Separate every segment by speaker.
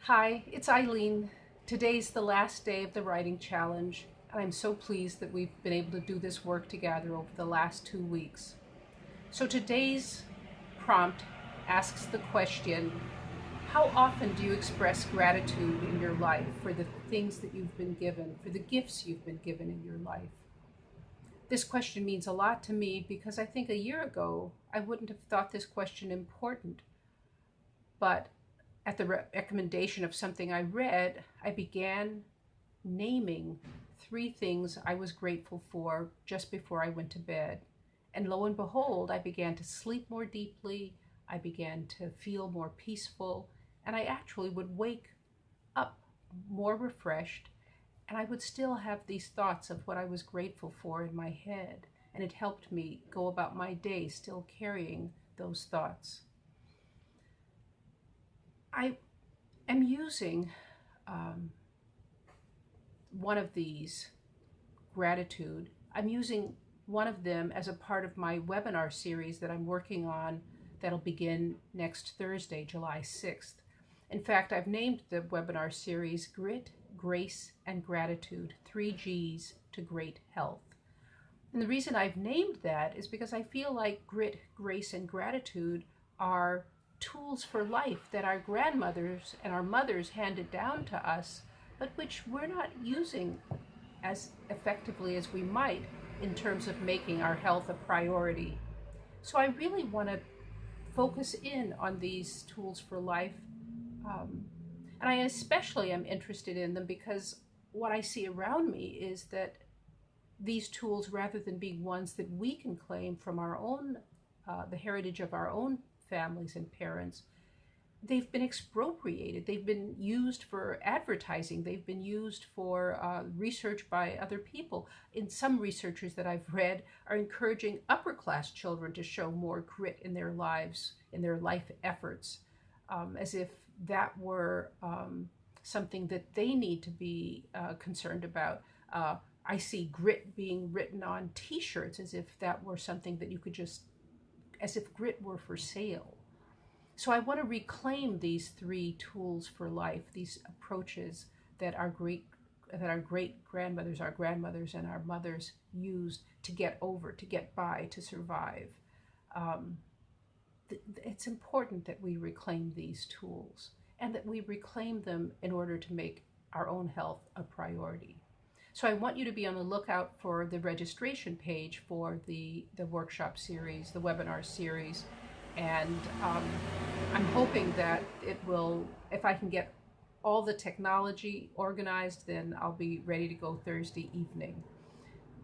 Speaker 1: Hi, it's Eileen. Today's the last day of the writing challenge, and I'm so pleased that we've been able to do this work together over the last 2 weeks. So today's prompt asks the question, how often do you express gratitude in your life for the things that you've been given, for the gifts you've been given in your life? This question means a lot to me because I think a year ago I wouldn't have thought this question important, but at the recommendation of something I read, I began naming 3 things I was grateful for just before I went to bed. And lo and behold, I began to sleep more deeply, I began to feel more peaceful, and I actually would wake up more refreshed, and I would still have these thoughts of what I was grateful for in my head. And it helped me go about my day still carrying those thoughts. I am using um, one of these, gratitude. I'm using one of them as a part of my webinar series that I'm working on that'll begin next Thursday, July 6th. In fact, I've named the webinar series Grit, Grace, and Gratitude, 3 Gs to Great Health. And the reason I've named that is because I feel like grit, grace, and gratitude are tools for life that our grandmothers and our mothers handed down to us, but which we're not using as effectively as we might in terms of making our health a priority. So I really want to focus in on these tools for life. Um, and I especially am interested in them because what I see around me is that these tools, rather than being ones that we can claim from our own, the heritage of our own families and parents, they've been expropriated. They've been used for advertising. They've been used for research by other people. In some researchers that I've read are encouraging upper class children to show more grit in their lives, in their life efforts, as if that were something that they need to be concerned about. I see grit being written on t-shirts as if that were something that you could just, as if grit were for sale. So I want to reclaim these 3 tools for life, these approaches that our great grandmothers, our grandmothers, and our mothers used to get over, to get by, to survive. Um, it's important that we reclaim these tools and that we reclaim them in order to make our own health a priority. So I want you to be on the lookout for the registration page for the workshop series, the webinar series. And I'm hoping that it will, if I can get all the technology organized, then I'll be ready to go Thursday evening.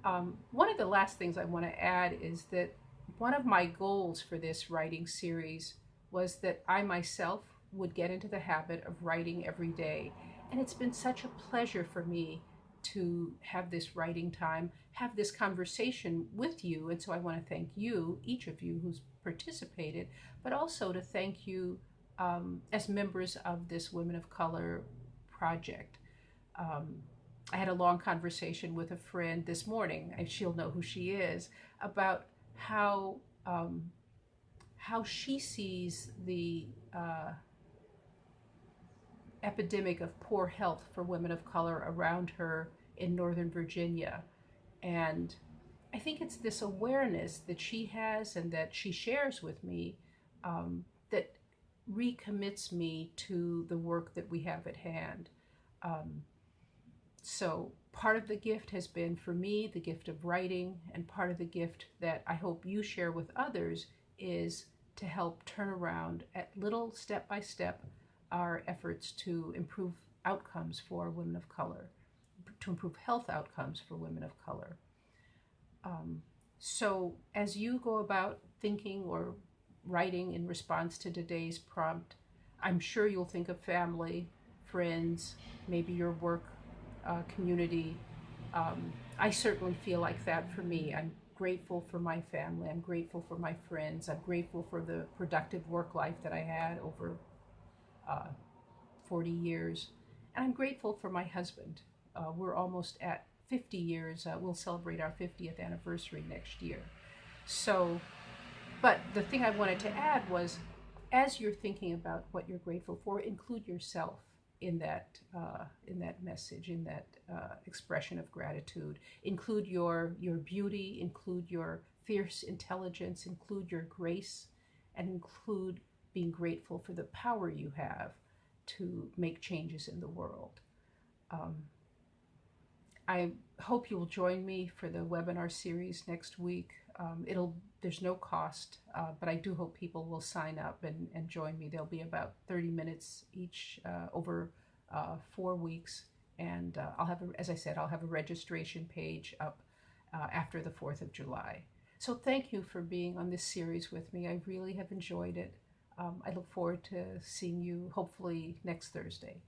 Speaker 1: One of the last things I want to add is that one of my goals for this writing series was that I myself would get into the habit of writing every day. And it's been such a pleasure for me to have this writing time, have this conversation with you. And so I want to thank you, each of you who's participated, but also to thank you as members of this Women of Color project. I had a long conversation with a friend this morning, and she'll know who she is, about how she sees the epidemic of poor health for women of color around her in Northern Virginia. And I think it's this awareness that she has and that she shares with me that recommits me to the work that we have at hand. So part of the gift has been for me the gift of writing, and part of the gift that I hope you share with others is to help turn around at little step by step our efforts to improve outcomes for women of color, to improve health outcomes for women of color. So as you go about thinking or writing in response to today's prompt, I'm sure you'll think of family, friends, maybe your work community. I certainly feel like that for me. I'm grateful for my family. I'm grateful for my friends. I'm grateful for the productive work life that I had over 40 years. And I'm grateful for my husband. We're almost at 50 years. We'll celebrate our 50th anniversary next year. So, but the thing I wanted to add was, as you're thinking about what you're grateful for, include yourself. in that message, in that expression of gratitude. Include your beauty, include your fierce intelligence, include your grace, and include being grateful for the power you have to make changes in the world. Um, I hope you'll join me for the webinar series next week. There's no cost, but I do hope people will sign up and join me. There'll be about 30 minutes each over 4 weeks. And as I said, I'll have a registration page up after the 4th of July. So thank you for being on this series with me. I really have enjoyed it. I look forward to seeing you hopefully next Thursday.